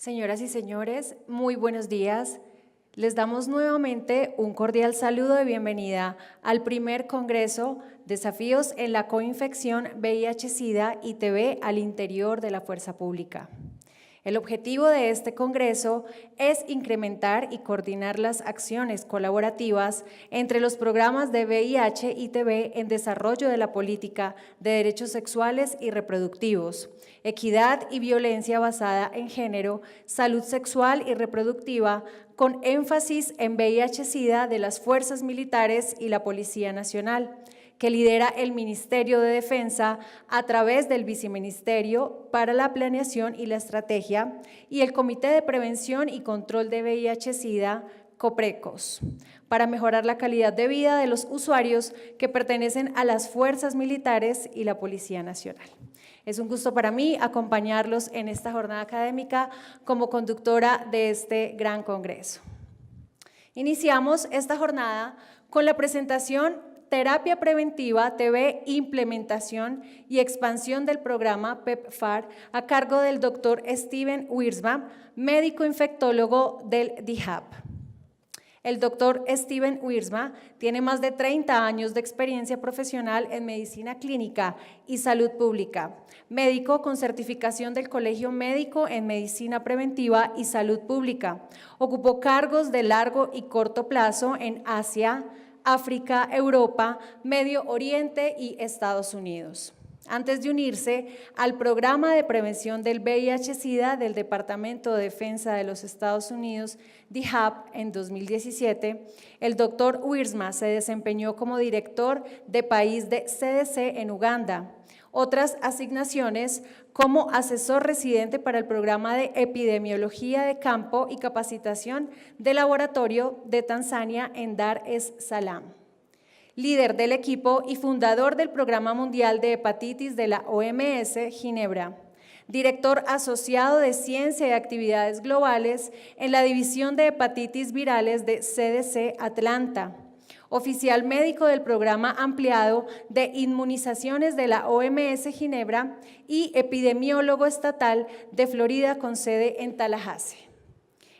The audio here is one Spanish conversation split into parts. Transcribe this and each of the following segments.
Señoras y señores, muy buenos días. Les damos nuevamente un cordial saludo de bienvenida al primer Congreso Desafíos en la COINFECCIÓN VIH, Sida y TB al interior de la Fuerza Pública. El objetivo de este Congreso es incrementar y coordinar las acciones colaborativas entre los programas de VIH y TB en desarrollo de la política de derechos sexuales y reproductivos, equidad y violencia basada en género, salud sexual y reproductiva, con énfasis en VIH-Sida de las Fuerzas Militares y la Policía Nacional, que lidera el Ministerio de Defensa a través del Viceministerio para la Planeación y la Estrategia y el Comité de Prevención y Control de VIH-Sida, COPRECOS, para mejorar la calidad de vida de los usuarios que pertenecen a las Fuerzas Militares y la Policía Nacional. Es un gusto para mí acompañarlos en esta jornada académica como conductora de este gran congreso. Iniciamos esta jornada con la presentación Terapia Preventiva TB, implementación y expansión del programa PEPFAR a cargo del Dr. Steven Wiersma, médico infectólogo del DIHAP. El Dr. Steven Wiersma tiene más de 30 años de experiencia profesional en medicina clínica y salud pública, médico con certificación del Colegio Médico en Medicina Preventiva y Salud Pública. Ocupó cargos de largo y corto plazo en Asia, África, Europa, Medio Oriente y Estados Unidos. Antes de unirse al programa de prevención del VIH-Sida del Departamento de Defensa de los Estados Unidos, DIHAP, en 2017, el Dr. Wiersma se desempeñó como director de país de CDC en Uganda. Otras asignaciones como asesor residente para el programa de epidemiología de campo y capacitación de laboratorio de Tanzania en Dar es Salaam. Líder del equipo y fundador del Programa Mundial de Hepatitis de la OMS, Ginebra. Director asociado de Ciencia y Actividades Globales en la División de Hepatitis Virales de CDC Atlanta. Oficial médico del Programa Ampliado de Inmunizaciones de la OMS Ginebra y epidemiólogo estatal de Florida con sede en Tallahassee.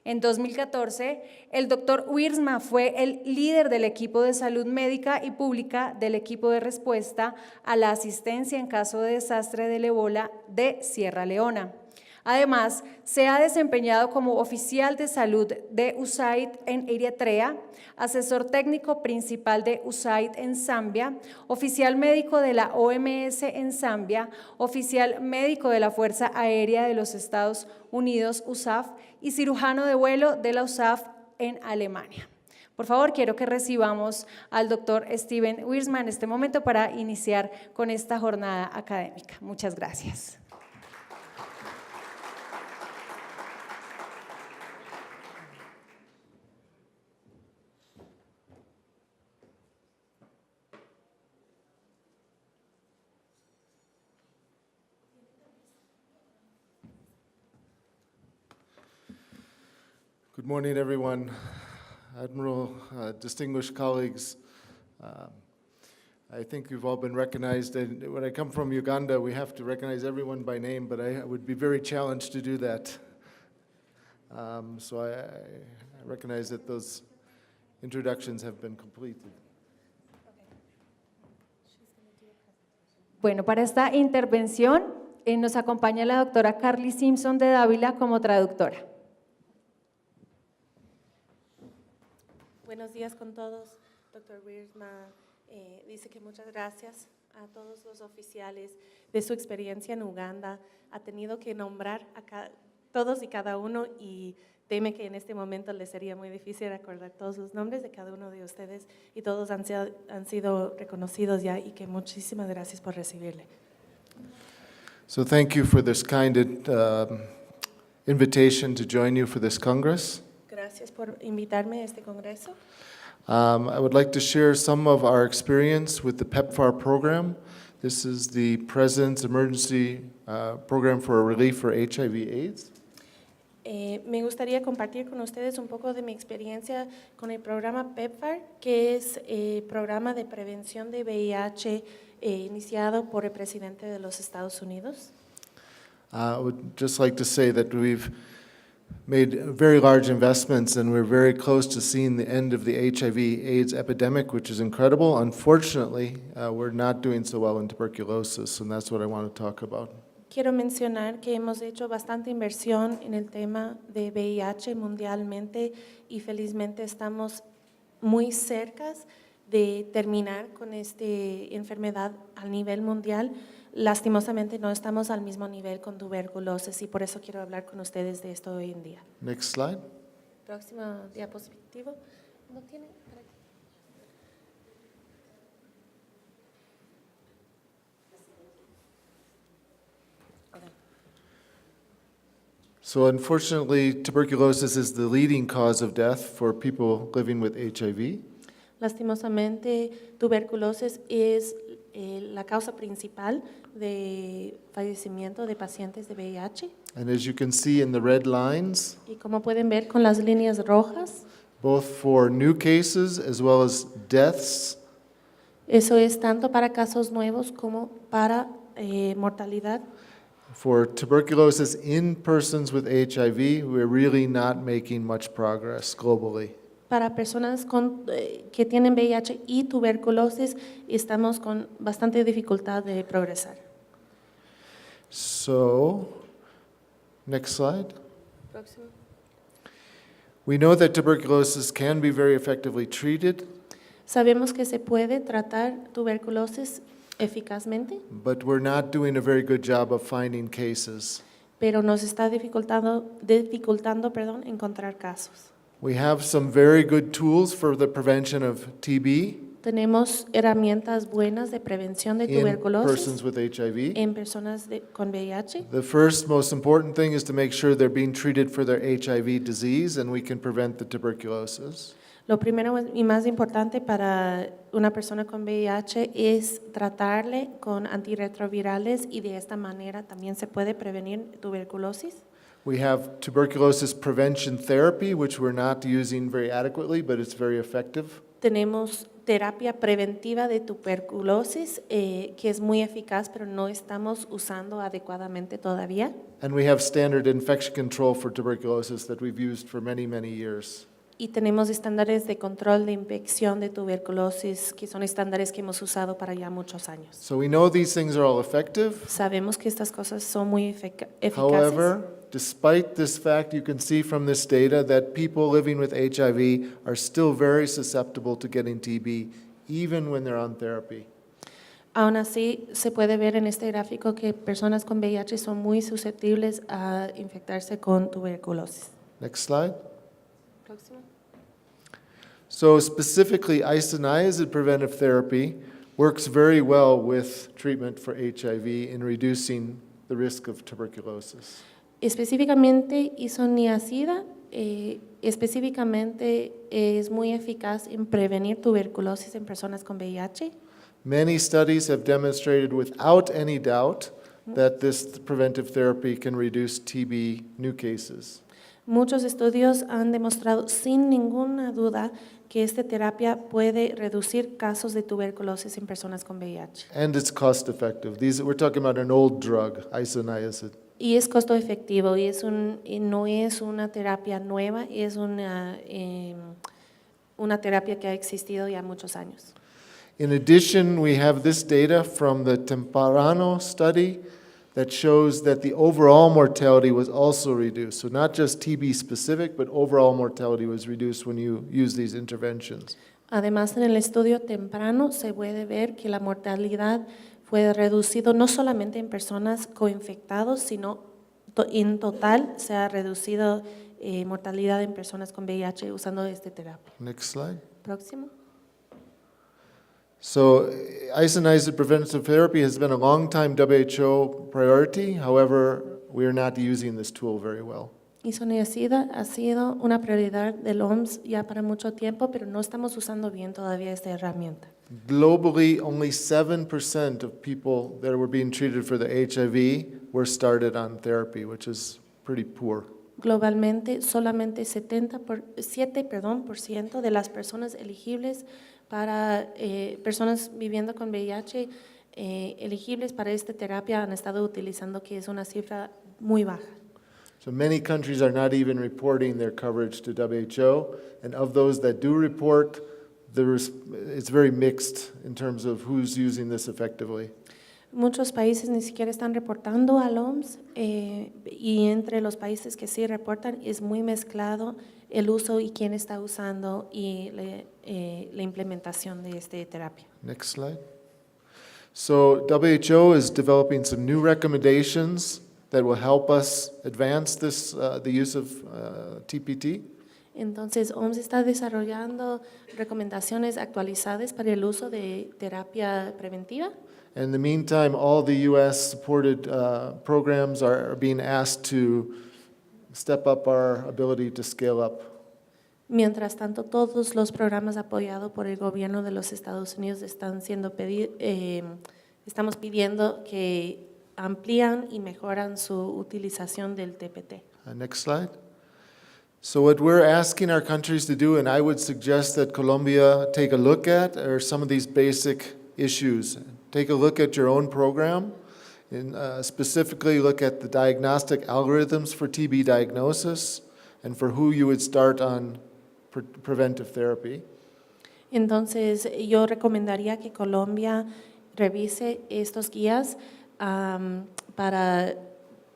En 2014, el Dr. Wiersma fue el líder del equipo de salud médica y pública del equipo de respuesta a la asistencia en caso de desastre del ébola de Sierra Leona. Además, se ha desempeñado como oficial de salud de USAID en Eritrea, asesor técnico principal de USAID en Zambia, oficial médico de la OMS en Zambia, oficial médico de la Fuerza Aérea de los Estados Unidos, USAF, y cirujano de vuelo de la USAF en Alemania. Por favor, quiero que recibamos al doctor Steven Wiersma en este momento para iniciar con esta jornada académica. Muchas gracias. Good morning, everyone. Admiral, distinguished colleagues, I think you've all been recognized. And when I come from Uganda, we have to recognize everyone by name, but I would be very challenged to do that. So I recognize that those introductions have been completed. Bueno, para esta intervención nos acompaña la doctora Carly Simpson de Dávila como traductora. Buenos días con todos. Dr. Wiersma dice que muchas gracias a todos los oficiales de su experiencia en Uganda. Ha tenido que nombrar a todos y cada uno y teme que en este momento les sería muy difícil recordar todos los nombres de cada uno de ustedes y todos han sido reconocidos ya y que muchísimas gracias por recibirle. So thank you for this kind invitation to join you for this Congress. Gracias por invitarme a este congreso. I would like to share some of our experience with the PEPFAR program. This is the President's Emergency Program for Relief for HIV/AIDS. Me gustaría compartir con ustedes un poco de mi experiencia con el programa PEPFAR, que es el programa de prevención de VIH iniciado por el presidente de los Estados Unidos. I would just like to say that we've made very large investments, and we're very close to seeing the end of the HIV/AIDS epidemic, which is incredible. Unfortunately, we're not doing so well in tuberculosis, and that's what I want to talk about. Quiero mencionar que hemos hecho bastante inversión en el tema de VIH mundialmente y felizmente estamos muy cerca de terminar con esta enfermedad a nivel mundial. Lastimosamente no estamos al mismo nivel con tuberculosis y por eso quiero hablar con ustedes de esto hoy en día. Next slide. Próximo diapositivo. ¿No tiene? So unfortunately, tuberculosis is the leading cause of death for people living with HIV. Lastimosamente, tuberculosis es la causa principal de fallecimiento de pacientes de VIH. And as you can see in the red lines, Y como pueden ver con las líneas rojas, both for new cases as well as deaths, eso es tanto para casos nuevos como para mortalidad. for tuberculosis in persons with HIV, we're really not making much progress globally. Para personas que tienen VIH y tuberculosis, estamos con bastante dificultad de progresar. So, next slide. Próximo. We know that tuberculosis can be very effectively treated, Sabemos que se puede tratar tuberculosis eficazmente, but we're not doing a very good job of finding cases. pero nos está dificultando encontrar casos. We have some very good tools for the prevention of TB Tenemos herramientas buenas de prevención de in tuberculosis persons with HIV. en personas con VIH. The first most important thing is to make sure they're being treated for their HIV disease and we can prevent the tuberculosis. Lo primero y más importante para una persona con VIH es tratarle con antirretrovirales y de esta manera también se puede prevenir tuberculosis. We have tuberculosis prevention therapy, which we're not using very adequately, but it's very effective. Tenemos terapia preventiva de tuberculosis que es muy eficaz, pero no estamos usando adecuadamente todavía. And we have standard infection control for tuberculosis that we've used for many, many years. Y tenemos estándares de control de infección de tuberculosis que son estándares que hemos usado para ya muchos años. So we know these things are all effective. Sabemos que estas cosas son muy eficaces. However, despite this fact, you can see from this data that people living with HIV are still very susceptible to getting TB, even when they're on therapy. Aún así, se puede ver en este gráfico que personas con VIH son muy susceptibles a infectarse con tuberculosis. Next slide. Próximo. So specifically, isoniazid preventive therapy works very well with treatment for HIV in reducing the risk of tuberculosis. Específicamente, isoniazida específicamente es muy eficaz en prevenir tuberculosis en personas con VIH. Many studies have demonstrated without any doubt that this preventive therapy can reduce TB new cases. Muchos estudios han demostrado sin ninguna duda que esta terapia puede reducir casos de tuberculosis en personas con VIH. And it's cost effective. We're talking about an old drug, isoniazid. Y es costo efectivo y no es una terapia nueva, es una terapia que ha existido ya muchos años. In addition, we have this data from the Temprano study that shows that the overall mortality was also reduced. So not just TB specific, but overall mortality was reduced when you use these interventions. Además, en el estudio temprano se puede ver que la mortalidad fue reducido no solamente en personas coinfectados, sino en total se ha reducido mortalidad en personas con VIH usando esta terapia. Next slide. Próximo. So isoniazid preventive therapy has been a long time WHO priority. However, we are not using this tool very well. Isoniazida ha sido una prioridad del OMS ya para mucho tiempo, pero no estamos usando bien todavía esta herramienta. Globally, only 7% of people that were being treated for the HIV were started on therapy, which is pretty poor. Globalmente, solamente 7% de las personas elegibles para personas viviendo con VIH elegibles para esta terapia han estado utilizando, que es una cifra muy baja. So many countries are not even reporting their coverage to WHO, and of those that do report, it's very mixed in terms of who's using this effectively. Muchos países ni siquiera están reportando al OMS y entre los países que sí reportan es muy mezclado el uso y quién está usando y la implementación de esta terapia. Next slide. So WHO is developing some new recommendations that will help us advance this, the use of TPT. Entonces, OMS está desarrollando recomendaciones actualizadas para el uso de terapia preventiva. In the meantime, all the U.S.-supported programs are being asked to step up our ability to scale up. Mientras tanto, todos los programas apoyados por el gobierno de los Estados Unidos están siendo estamos pidiendo que amplían y mejoran su utilización del TPT. Next slide. So what we're asking our countries to do, and I would suggest that Colombia take a look at, are some of these basic issues. Take a look at your own program, and specifically look at the diagnostic algorithms for TB diagnosis and for who you would start on preventive therapy. Entonces, yo recomendaría que Colombia revise estos guías para,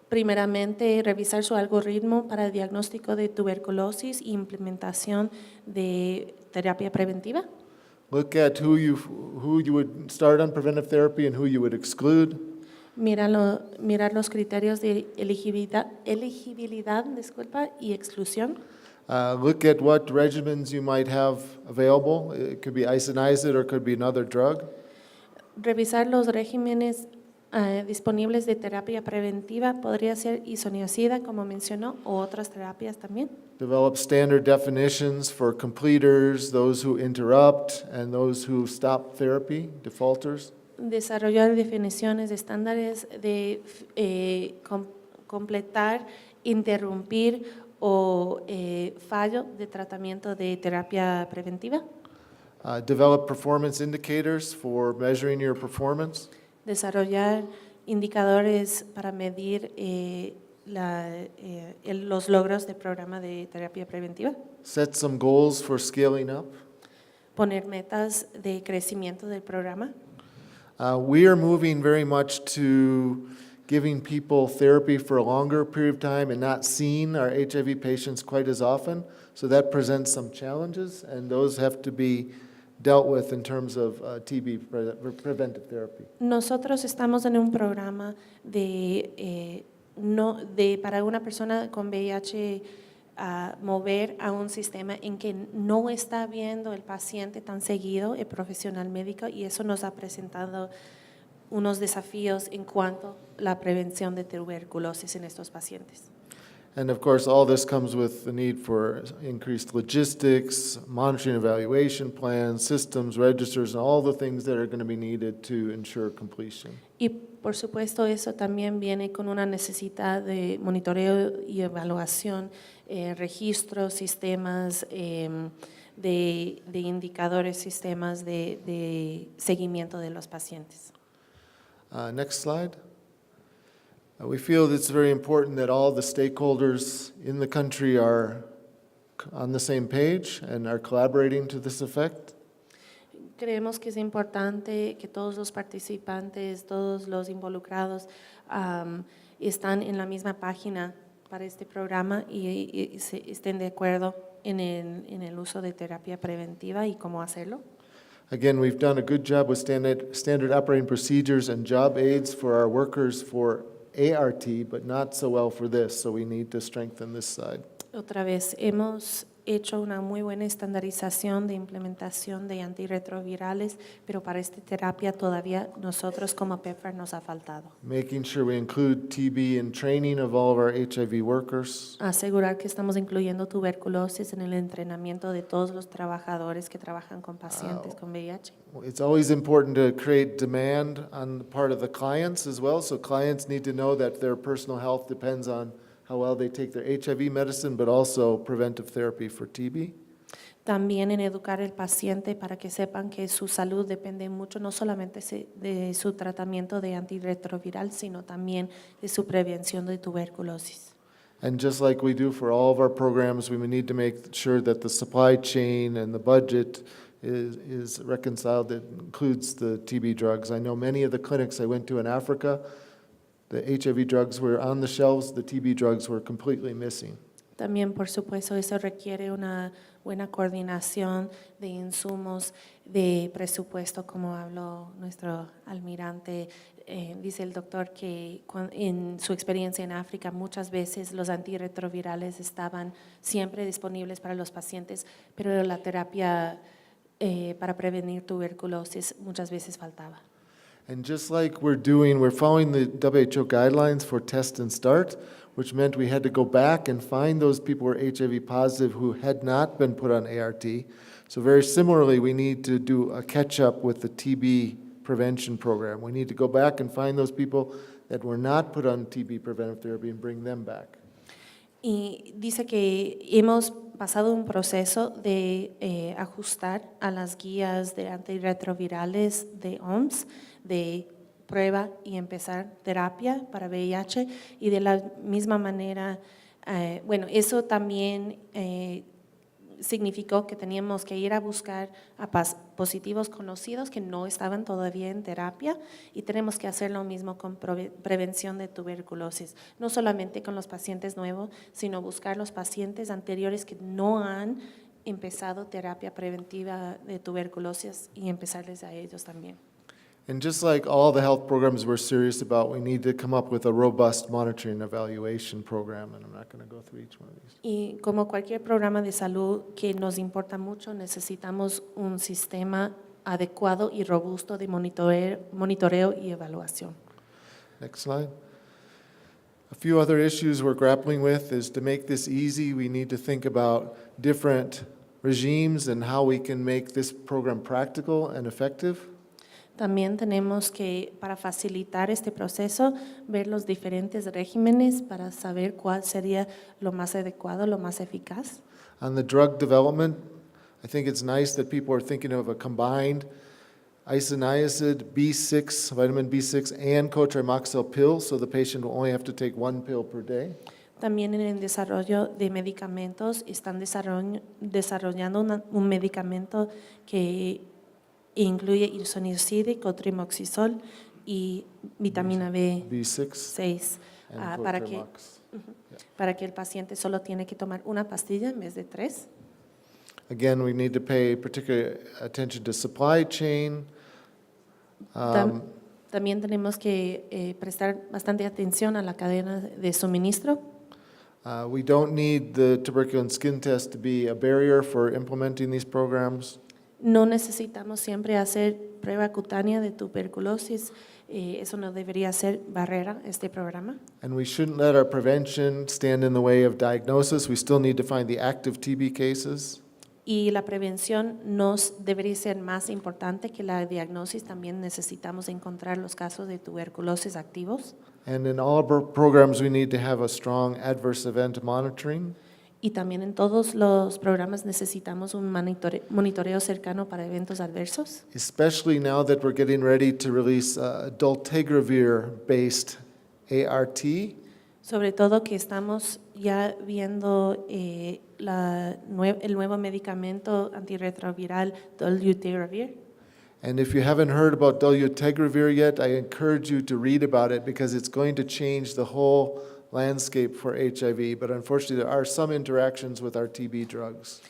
primeramente, revisar su algoritmo para el diagnóstico de tuberculosis e implementación de terapia preventiva. Look at who you would start on preventive therapy and who you would exclude. Mirar los criterios de elegibilidad y exclusión. Look at what regimens you might have available. It could be isoniazid or it could be another drug. Revisar los regímenes disponibles de terapia preventiva, podría ser isoniazida, como mencionó, o otras terapias también. Develop standard definitions for completers, those who interrupt, and those who stop therapy, defaulters. Desarrollar definiciones de estándares de completar, interrumpir o fallo de tratamiento de terapia preventiva. Develop performance indicators for measuring your performance. Desarrollar indicadores para medir los logros del programa de terapia preventiva. Set some goals for scaling up. Poner metas de crecimiento del programa. We are moving very much to giving people therapy for a longer period of time and not seeing our HIV patients quite as often. So that presents some challenges, and those have to be dealt with in terms of TB preventive therapy. Nosotros estamos en un programa para una persona con VIH mover a un sistema en que no está viendo el paciente tan seguido, el profesional médico, y eso nos ha presentado unos desafíos en cuanto a la prevención de tuberculosis en estos pacientes. And of course, all this comes with the need for increased logistics, monitoring, evaluation plans, systems, registers, and all the things that are going to be needed to ensure completion. Y por supuesto eso también viene con una necesidad de monitoreo y evaluación, registros, sistemas de indicadores, sistemas de seguimiento de los pacientes. Next slide. We feel it's very important that all the stakeholders in the country are on the same page and are collaborating to this effect. Creemos que es importante que todos los participantes, todos los involucrados están en la misma página para este programa y estén de acuerdo en el uso de terapia preventiva y cómo hacerlo. Again, we've done a good job with standard operating procedures and job aids for our workers for ART, but not so well for this, so we need to strengthen this side. Otra vez, hemos hecho una muy buena estandarización de implementación de antirretrovirales, pero para esta terapia todavía nosotros como PEPFAR nos ha faltado. Making sure we include TB in training of all of our HIV workers. Asegurar que estamos incluyendo tuberculosis en el entrenamiento de todos los trabajadores que trabajan con pacientes con VIH. It's always important to create demand on the part of the clients as well, so clients need to know that their personal health depends on how well they take their HIV medicine, but also preventive therapy for TB. También en educar al paciente para que sepan que su salud depende mucho, no solamente de su tratamiento de antirretroviral, sino también de su prevención de tuberculosis. And just like we do for all of our programs, we need to make sure that the supply chain and the budget is reconciled. That includes the TB drugs. I know many of the clinics I went to in Africa, the HIV drugs were on the shelves, the TB drugs were completely missing. También, por supuesto, eso requiere una buena coordinación de insumos, de presupuesto, como habló nuestro almirante. Dice el doctor que en su experiencia en África muchas veces los antirretrovirales estaban siempre disponibles para los pacientes, pero la terapia para prevenir tuberculosis muchas veces faltaba. And just like we're following the WHO guidelines for test and start, which meant we had to go back and find those people who were HIV positive who had not been put on ART. So very similarly, we need to do a catch-up with the TB prevention program. We need to go back and find those people that were not put on TB preventive therapy and bring them back. Y dice que hemos pasado un proceso de ajustar a las guías de antirretrovirales de OMS, de prueba y empezar terapia para VIH, y de la misma manera, bueno, eso también significó que teníamos que ir a buscar a positivos conocidos que no estaban todavía en terapia, y tenemos que hacer lo mismo con prevención de tuberculosis, no solamente con los pacientes nuevos, sino buscar los pacientes anteriores que no han empezado terapia preventiva de tuberculosis y empezarles a ellos también. And just like all the health programs we're serious about, we need to come up with a robust monitoring and evaluation program, and I'm not going to go through each one of these. Y como cualquier programa de salud que nos importa mucho, necesitamos un sistema adecuado y robusto de monitoreo y evaluación. Next slide. A few other issues we're grappling with is to make this easy, we need to think about different regimes and how we can make this program practical and effective. También tenemos que, para facilitar este proceso, ver los diferentes regímenes para saber cuál sería lo más adecuado, lo más eficaz. On the drug development, I think it's nice that people are thinking of a combined isoniazid, B6, vitamin B6, and cotrimoxyl pill, so the patient will only have to take one pill per day. También en el desarrollo de medicamentos están desarrollando un medicamento que incluye isoniazid, cotrimoxisol y vitamina B6 para que el paciente solo tiene que tomar una pastilla en vez de 3. Again, we need to pay particular attention to supply chain. También tenemos que prestar bastante atención a la cadena de suministro. We don't need the tuberculosis and skin test to be a barrier for implementing these programs. No necesitamos siempre hacer prueba cutánea de tuberculosis. Eso no debería ser barrera este programa. And we shouldn't let our prevention stand in the way of diagnosis. We still need to find the active TB cases. Y la prevención debería ser más importante que la diagnosis. También necesitamos encontrar los casos de tuberculosis activos. And in all of our programs, we need to have a strong adverse event monitoring. Y también en todos los programas necesitamos un monitoreo cercano para eventos adversos. Especially now that we're getting ready to release dolutegravir-based ART. Sobre todo que estamos ya viendo el nuevo medicamento antirretroviral dolutegravir. And if you haven't heard about dolutegravir yet, I encourage you to read about it because it's going to change the whole landscape for HIV, but unfortunately there are some interactions with our TB drugs.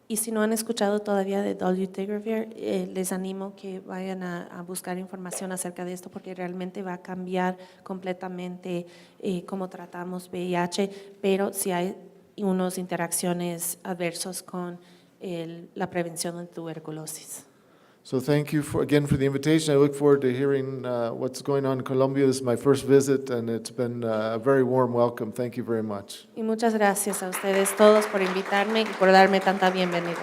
Y si no han escuchado todavía de dolutegravir, les animo que vayan a buscar información acerca de esto porque realmente va a cambiar completamente cómo tratamos VIH, pero si hay unas interacciones adversas con la prevención de tuberculosis. So thank you again for the invitation. I look forward to hearing what's going on in Colombia. This is my first visit and it's been a very warm welcome. Thank you very much. Y muchas gracias a ustedes todos por invitarme y por darme tanta bienvenida.